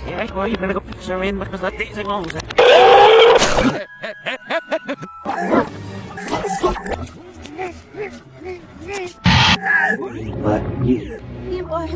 Ay, boy, nag-picture rin. Mas lati sa ngong. But you are